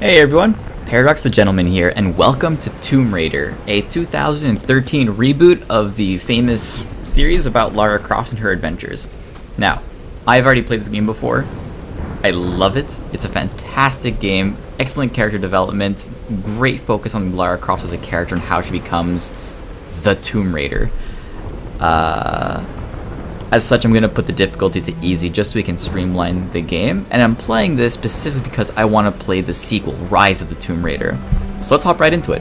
Hey everyone, Paradox the Gentleman here, and welcome to Tomb Raider, a 2013 reboot of the famous series about Lara Croft and her adventures. Now, I've already played this game before. I love it. It's a fantastic game, excellent character development, great focus on Lara Croft as a character and how she becomes the Tomb Raider. As such, I'm going to put the difficulty to easy just so we can streamline the game. And I'm playing this specifically because I want to play the sequel, Rise of the Tomb Raider. So let's hop right into it.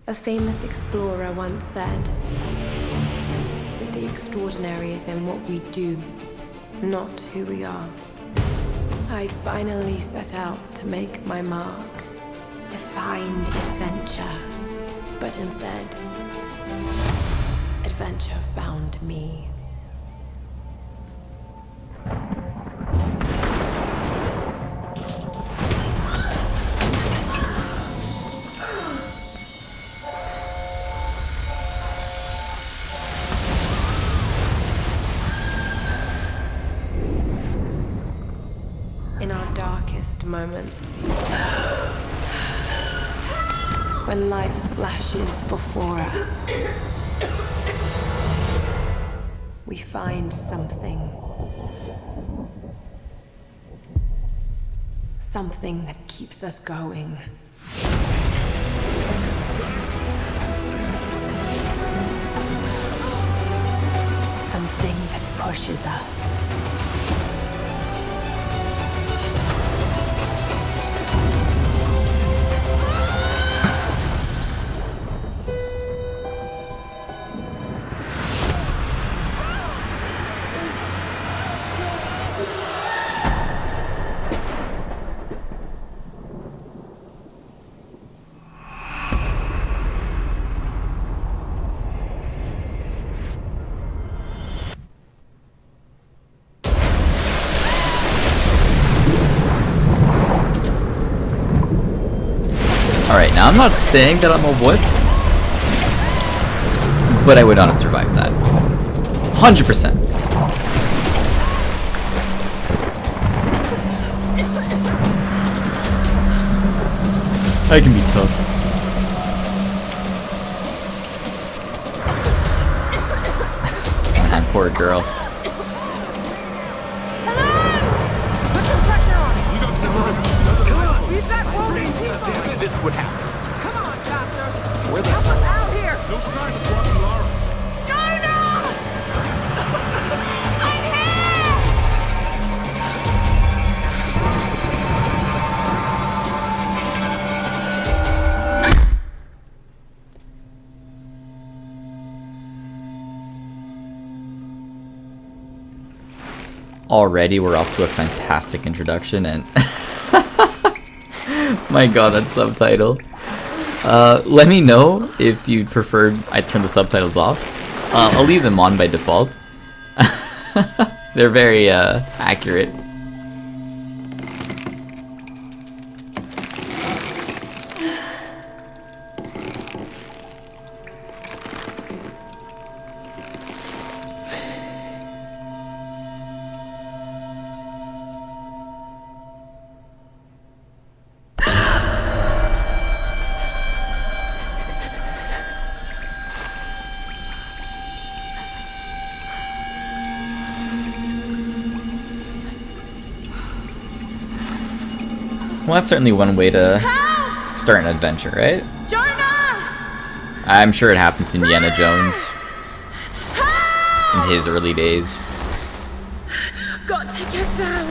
A famous explorer once said that the extraordinary is in what we do, not who we are. I'd finally set out to make my mark, to find adventure. But instead, adventure found me. In our darkest moments, when life flashes before us, we find something that keeps us going. Something that pushes us. Alright, now I'm not saying that I'm a wuss, but I would not have survived that. 100%. I can be tough. Man, poor girl. This would happen. Come on, Doctor! Where the Help us out here! No sign of walking Lara. Jonah! I'm here! Already we're off to a fantastic introduction, and my god, that subtitle. Let me know if you'd prefer I turn the subtitles off. I'll leave them on by default. They're very accurate. Well, that's certainly one way to start an adventure, right? Jonah! I'm sure it happened to Indiana Jones in his early days. Got to get down.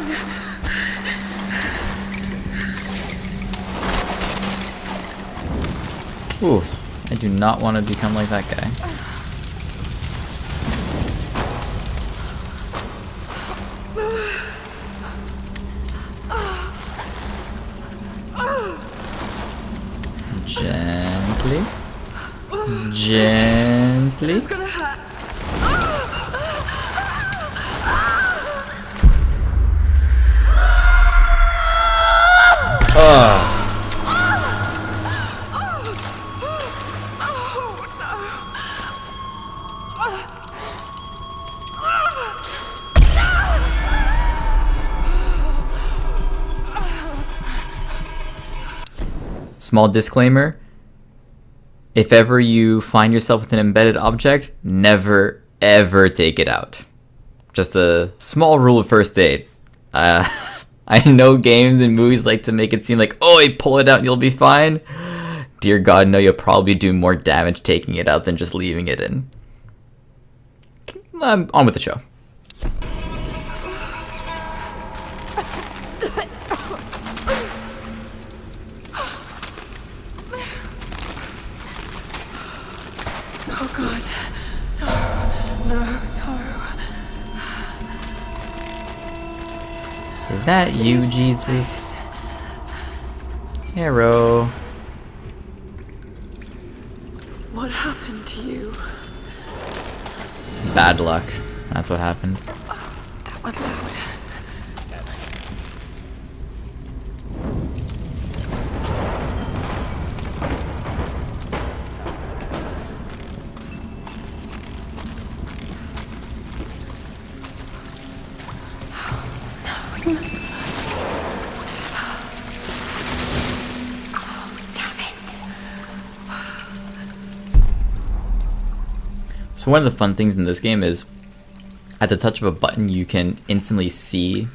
Ooh, I do not want to become like that guy. Gently. Gently. It's gonna hurt. Oh. Small disclaimer: if ever you find yourself with an embedded object, never ever take it out. Just a small rule of first aid. I know games and movies like to make it seem like, oh, you pull it out and you'll be fine. Dear God, no, you'll probably do more damage taking it out than just leaving it in. On with the show. Oh God. No. Is that you, Jesus? Hero. What happened to you? Bad luck. That's what happened. That was loud. We must have. Oh, damn it. So one of the fun things in this game is at the touch of a button you can instantly see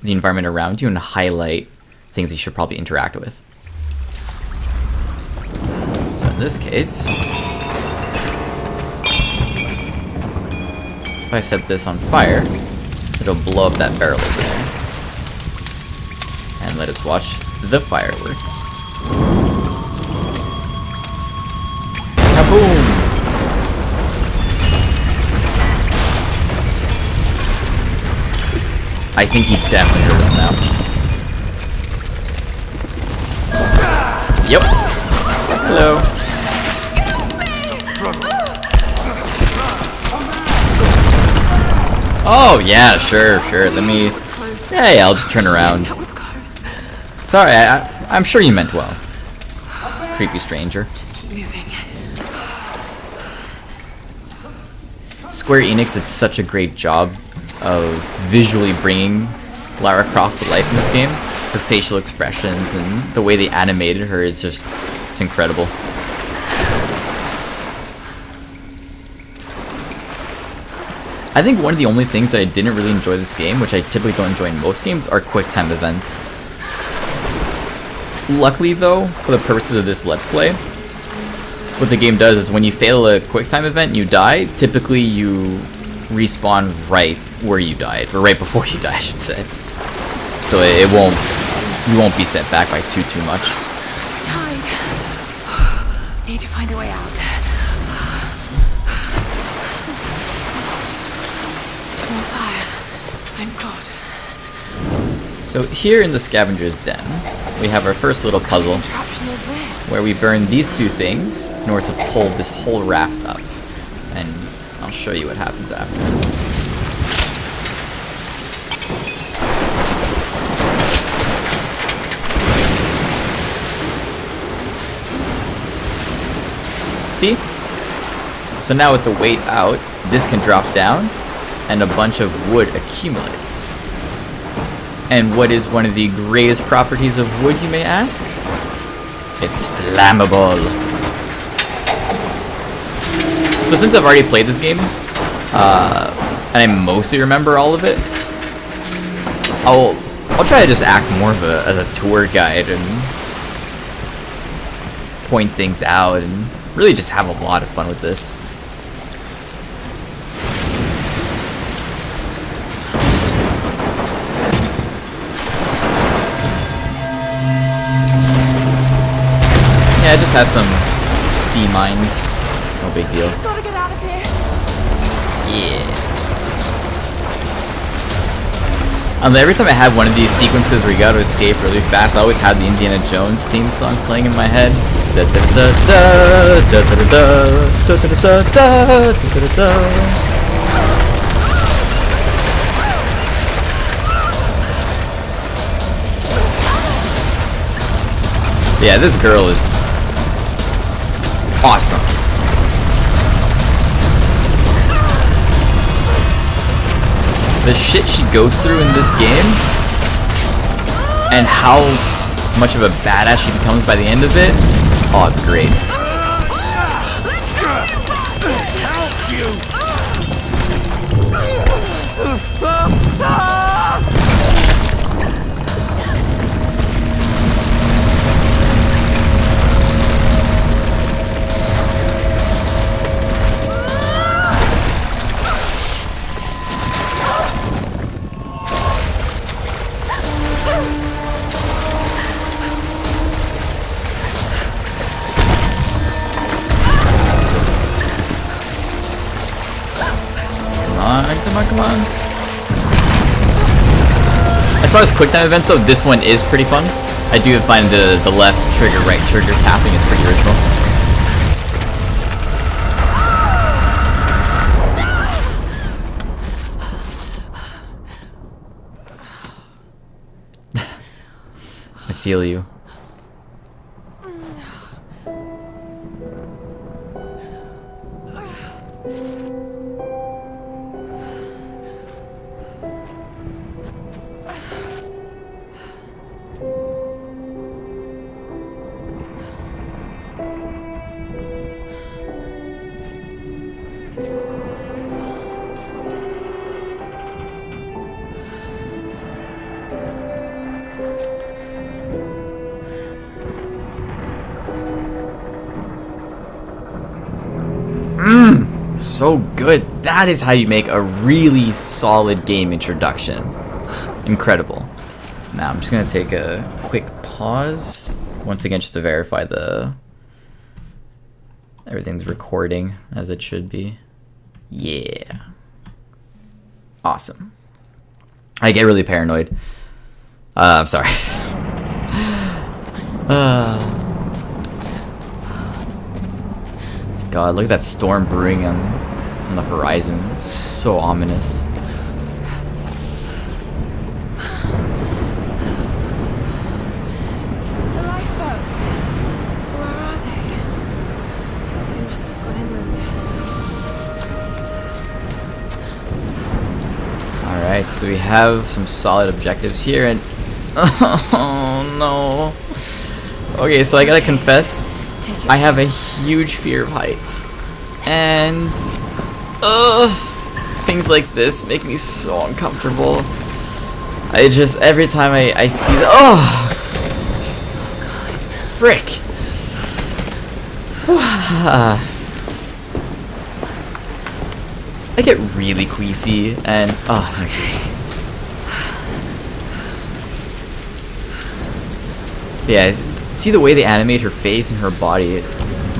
the environment around you and highlight things you should probably interact with. So in this case, if I set this on fire, it'll blow up that barrel over there. And let us watch the fireworks. Kaboom! I think he definitely heard us now. Yep. Hello. Oh yeah, sure. Let me. Yeah, I'll just turn around. That was close. Sorry, I'm sure you meant well. Creepy stranger. Just keep moving. Square Enix did such a great job of visually bringing Lara Croft to life in this game. Her facial expressions and the way they animated her is just, it's incredible. I think one of the only things that I didn't really enjoy this game, which I typically don't enjoy in most games, are quick time events. Luckily though, for the purposes of this Let's Play, what the game does is when you fail a quick time event and you die, typically you respawn right where you died, or right before you die, I should say. So you won't be set back by too much. Tide. Need to find a way out. More fire. Thank God. So here in the scavenger's den, we have our first little puzzle What contraption is this? where we burn these two things in order to pull this whole raft up. And I'll show you what happens after. See? So now with the weight out, this can drop down and a bunch of wood accumulates. And what is one of the greatest properties of wood, you may ask? It's flammable. So since I've already played this game, and I mostly remember all of it, I'll try to just act more of as a tour guide and point things out and really just have a lot of fun with this. Yeah, just have some sea mines. No big deal. Gotta get out of here. Yeah. Every time I have one of these sequences where you gotta escape really fast, I always have the Indiana Jones theme song playing in my head. Da da da da da da da da da da da da da. Yeah, this girl is awesome. The shit she goes through in this game and how how much of a badass she becomes by the end of it. Oh, it's great. Help you! Come on. As far as quick time events though, this one is pretty fun. I do find the left trigger, right trigger tapping is pretty original. I feel you. So good. That is how you make a really solid game introduction. Incredible. Now I'm just gonna take a quick pause once again just to verify everything's recording as it should be. Yeah. Awesome. I get really paranoid. I'm sorry. God, look at that storm brewing on the horizon. It's so ominous. The lifeboat. Where are they? They must have gone inland. Alright, so we have some solid objectives here and oh no. Okay, so I gotta confess, I have a huge fear of heights. And things like this make me so uncomfortable. I just, every time I see the, frick. I get really queasy and, okay. Yeah, see the way they animate her face and her body, it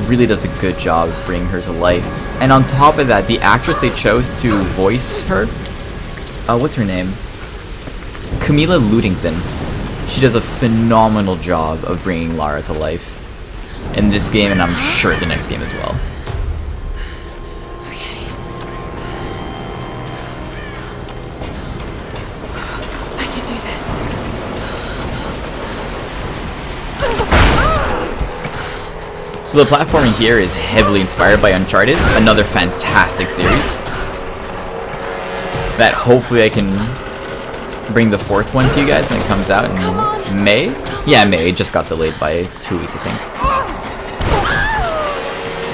really does a good job of bringing her to life. And on top of that, the actress they chose to voice her, what's her name? Camilla Ludington. She does a phenomenal job of bringing Lara to life in this game, and I'm sure the next game as well. Okay. I can do this. So the platforming here is heavily inspired by Uncharted, another fantastic series that hopefully I can bring the fourth one to you guys when it comes out in May. Yeah, May. It just got delayed by 2 weeks, I think.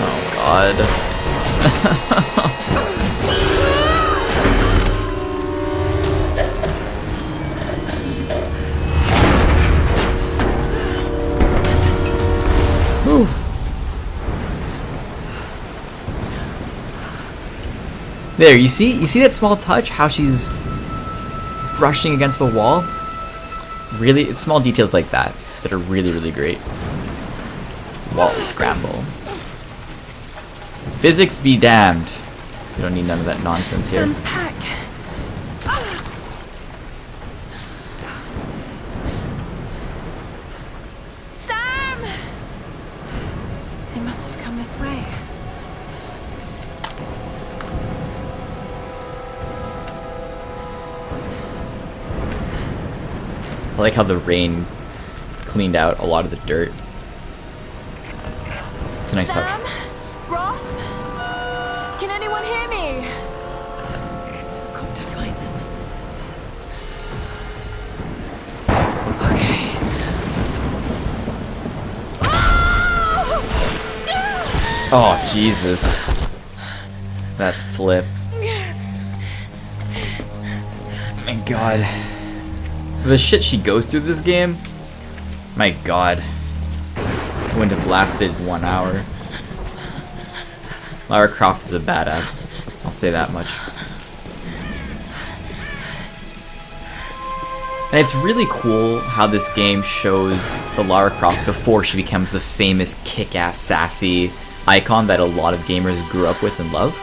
Oh God. Whew. There, you see that small touch? How she's brushing against the wall? Really, it's small details like that that are really, really great. Wall scramble. Physics be damned. You don't need none of that nonsense here. Sam's pack. Sam! They must have come this way. I like how the rain cleaned out a lot of the dirt. It's a nice touch. Sam? Roth? Can anyone hear me? I've got to find them. Okay. Oh, Jesus. That flip. My god. The shit she goes through this game, my god. It wouldn't have lasted 1 hour. Lara Croft is a badass. I'll say that much. And it's really cool how this game shows the Lara Croft before she becomes the famous kick-ass sassy icon that a lot of gamers grew up with and love.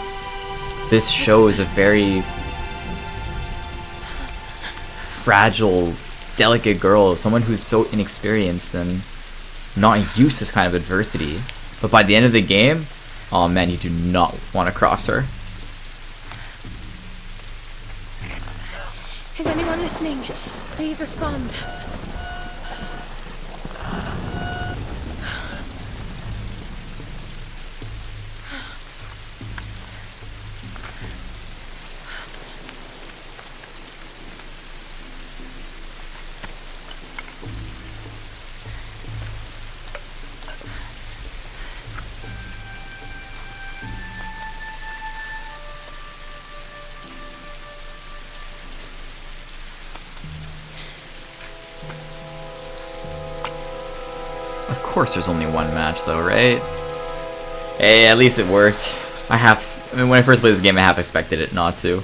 This shows a very fragile, delicate girl, someone who's so inexperienced and not used to this kind of adversity. But by the end of the game, oh man, you do not want to cross her. Is anyone listening? Please respond. Of course there's only one match though, right? Hey, at least it worked. I mean, when I first played this game, I half expected it not to.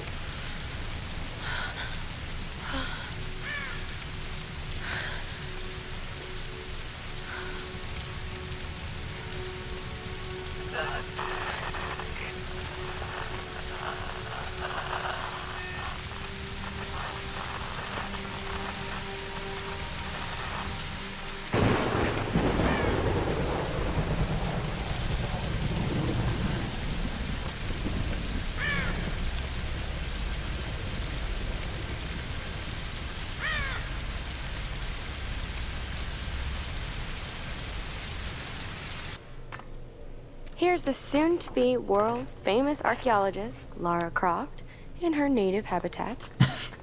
Here's the soon-to-be world-famous archaeologist, Lara Croft, in her native habitat.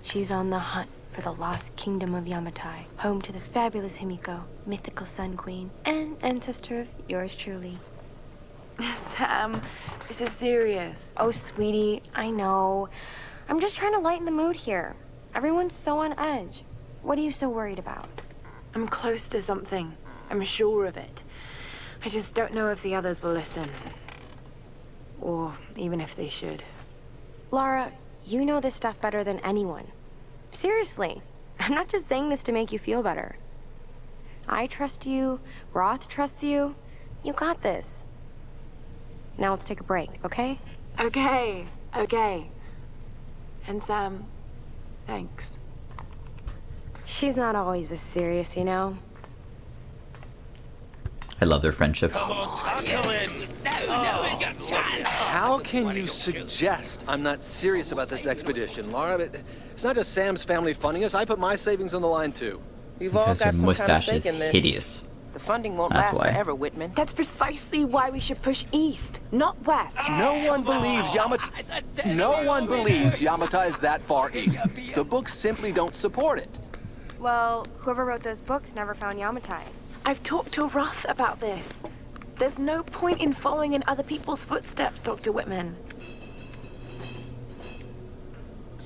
She's on the hunt for the lost kingdom of Yamatai, home to the fabulous Himiko, mythical Sun Queen, and ancestor of yours truly. Sam, this is serious. Oh, sweetie, I know. I'm just trying to lighten the mood here. Everyone's so on edge. What are you so worried about? I'm close to something. I'm sure of it. I just don't know if the others will listen. Or even if they should. Lara, you know this stuff better than anyone. Seriously, I'm not just saying this to make you feel better. I trust you, Roth trusts you. You got this. Now let's take a break, okay? Okay. And Sam, thanks. She's not always this serious, you know? I love their friendship. Come on, tackle it! How can you suggest I'm not serious about this expedition, Lara? It's not just Sam's family funding us. I put my savings on the line, too. We've all Because got her some kind of mustache stake is in this. hideous. The funding won't That's last why. forever, Whitman. That's precisely why we should push east, not west. No one believes Yamatai. No one believes Yamatai is that far east. The books simply don't support it. Well, whoever wrote those books never found Yamatai. I've talked to Roth about this. There's no point in following in other people's footsteps, Dr. Whitman.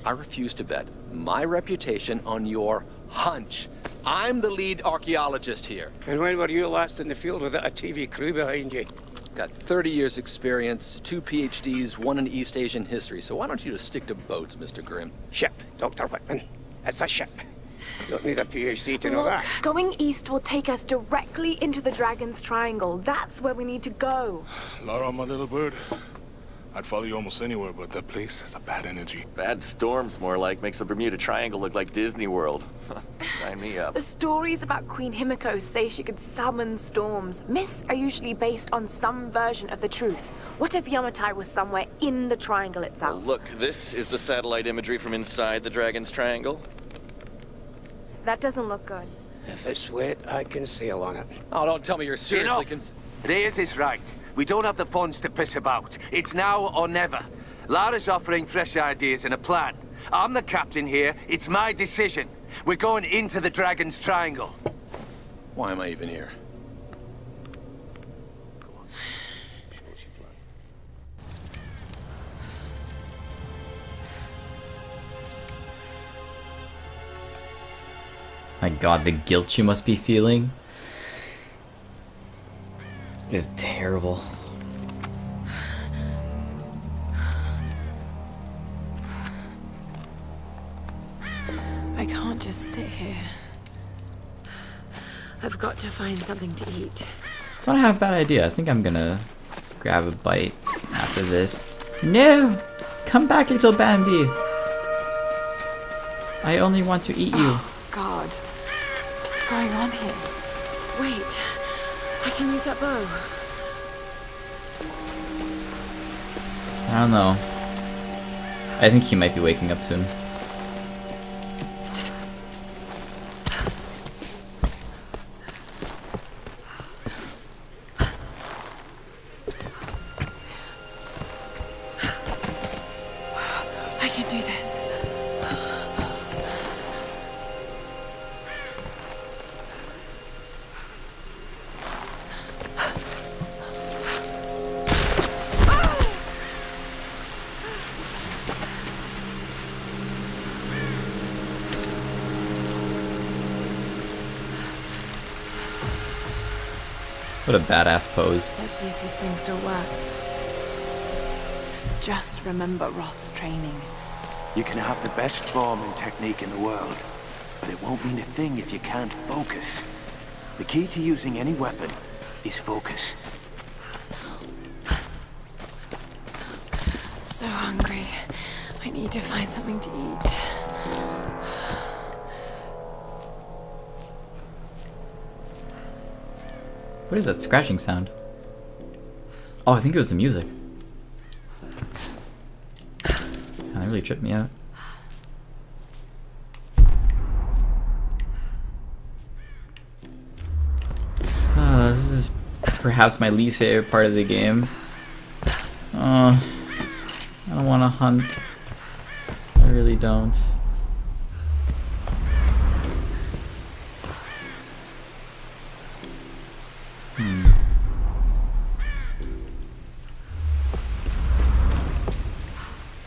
I refuse to bet my reputation on your hunch. I'm the lead archaeologist here. And when were you last in the field without a TV crew behind you? Got 30 years experience, 2 PhDs, 1 in East Asian history. So why don't you just stick to boats, Mr. Grimm? Ship, Dr. Whitman. It's a ship. You don't need a PhD to know Look, that. going east will take us directly into the Dragon's Triangle. That's where we need to go. Lara, my little bird. I'd follow you almost anywhere, but that place has a bad energy. Bad storms, more like. Makes the Bermuda Triangle look like Disney World. Sign me up. The stories about Queen Himiko say she could summon storms. Myths are usually based on some version of the truth. What if Yamatai was somewhere in the triangle Well, itself? look, this is the satellite imagery from inside the Dragon's Triangle. That doesn't look good. If it's wet, I can sail on it. Oh, don't tell me you're seriously Reyes is right. We don't have the funds to piss about. It's now or never. Lara's offering fresh ideas and a plan. I'm the captain here. It's my decision. We're going into the Dragon's Triangle. Why am I even here? My god, the guilt you must be feeling is terrible. I can't just sit here. I've got to find something to eat. It's not a half bad idea. I think I'm gonna grab a bite after this. No! Come back, little Bambi! I only want to eat you. Oh, God. What's going on here? Wait. I can use that bow. I don't know. I think he might be waking up soon. I can do this. What a badass pose. Let's see if this thing still works. Just remember Roth's training. You can have the best form and technique in the world, but it won't mean a thing if you can't focus. The key to using any weapon is focus. So hungry. I need to find something to eat. What is that scratching sound? Oh, I think it was the music. That really tripped me out. This is perhaps my least favorite part of the game. I don't want to hunt. I really don't.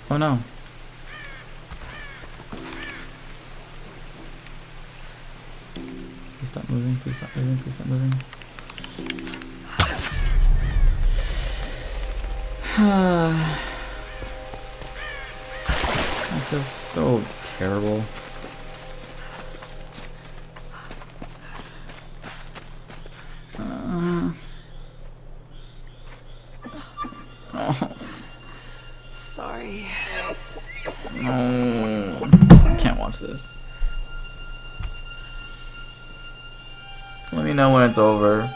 Oh no. Please stop moving, please stop moving, please stop moving. That feels so terrible. Sorry. No, I can't watch this. Let me know when it's over.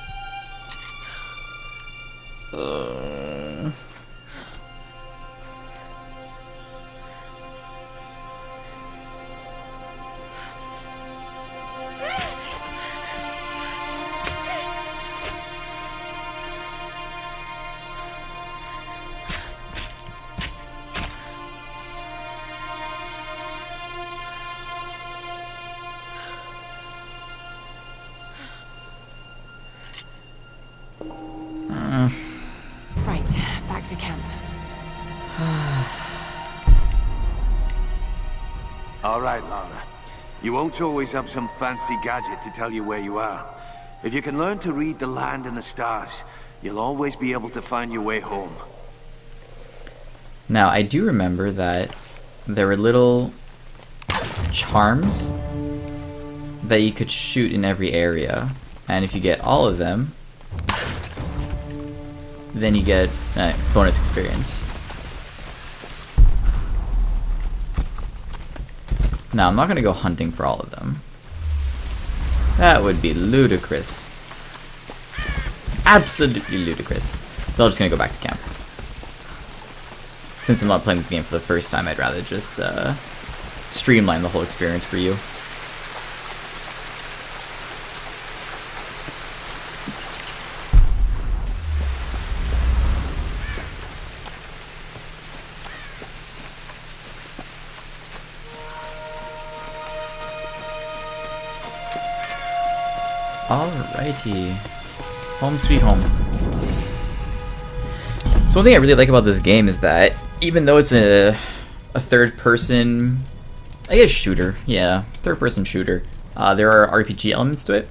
Right, back to camp. All right, Lara. You won't always have some fancy gadget to tell you where you are. If you can learn to read the land and the stars, you'll always be able to find your way home. Now, I do remember that there were little charms that you could shoot in every area, and if you get all of them, then you get bonus experience. Now, I'm not going to go hunting for all of them. That would be ludicrous. Absolutely ludicrous. So I'm just going to go back to camp. Since I'm not playing this game for the first time, I'd rather just streamline the whole experience for you. Alrighty. Home sweet home. So one thing I really like about this game is that even though it's a third person, I guess shooter, yeah, third person shooter, There are RPG elements to it.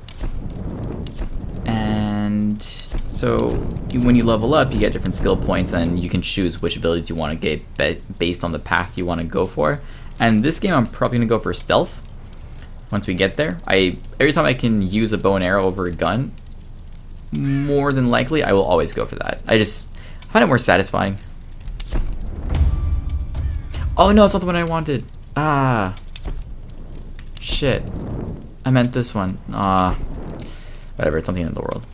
And so when you level up, you get different skill points, and you can choose which abilities you want to get based on the path you want to go for. And this game, I'm probably going to go for stealth once we get there. Every time I can use a bow and arrow over a gun, more than likely, I will always go for that. I just find it more satisfying. Oh no, it's not the one I wanted. Ah. Shit. I meant this one. Whatever, it's something in the world.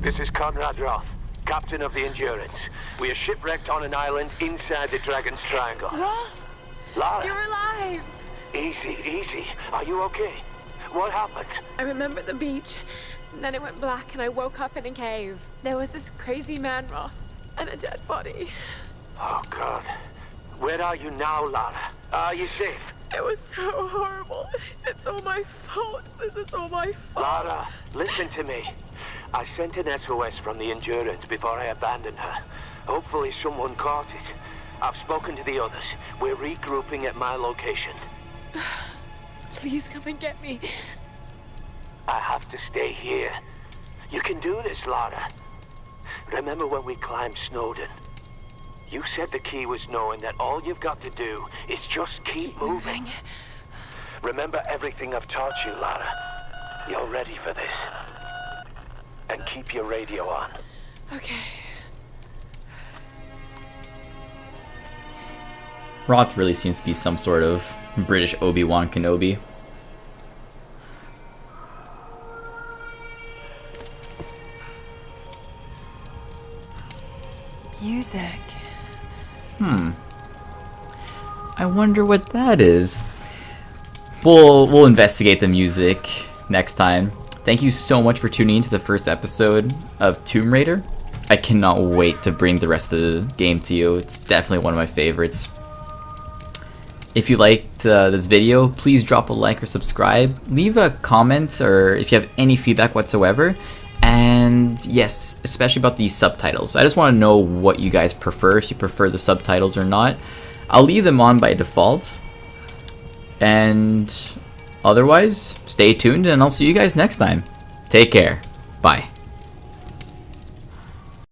This is Conrad Roth, captain of the Endurance. We are shipwrecked on an island inside the Dragon's Triangle. Roth! Lara! You're alive! Easy, easy. Are you okay? What happened? I remember the beach, and then it went black and I woke up in a cave. There was this crazy man, Roth, and a dead body. Oh, God. Where are you now, Lara? Are you safe? It was so horrible. It's all my fault. This is all my fault. Lara, listen to me. I sent an SOS from the Endurance before I abandoned her. Hopefully someone caught it. I've spoken to the others. We're regrouping at my location. Please come and get me. I have to stay here. You can do this, Lara. Remember when we climbed Snowden? You said the key was knowing that all you've got to do is just keep moving. Remember everything I've taught you, Lara. You're ready for this. And keep your radio on. Okay. Roth really seems to be some sort of British Obi-Wan Kenobi. Music. I wonder what that is. We'll investigate the music next time. Thank you so much for tuning in to the first episode of Tomb Raider. I cannot wait to bring the rest of the game to you. It's definitely one of my favorites. If you liked this video, please drop a like or subscribe. Leave a comment or if you have any feedback whatsoever. And yes, especially about these subtitles. I just want to know what you guys prefer, if you prefer the subtitles or not. I'll leave them on by default. And otherwise, stay tuned and I'll see you guys next time. Take care. Bye.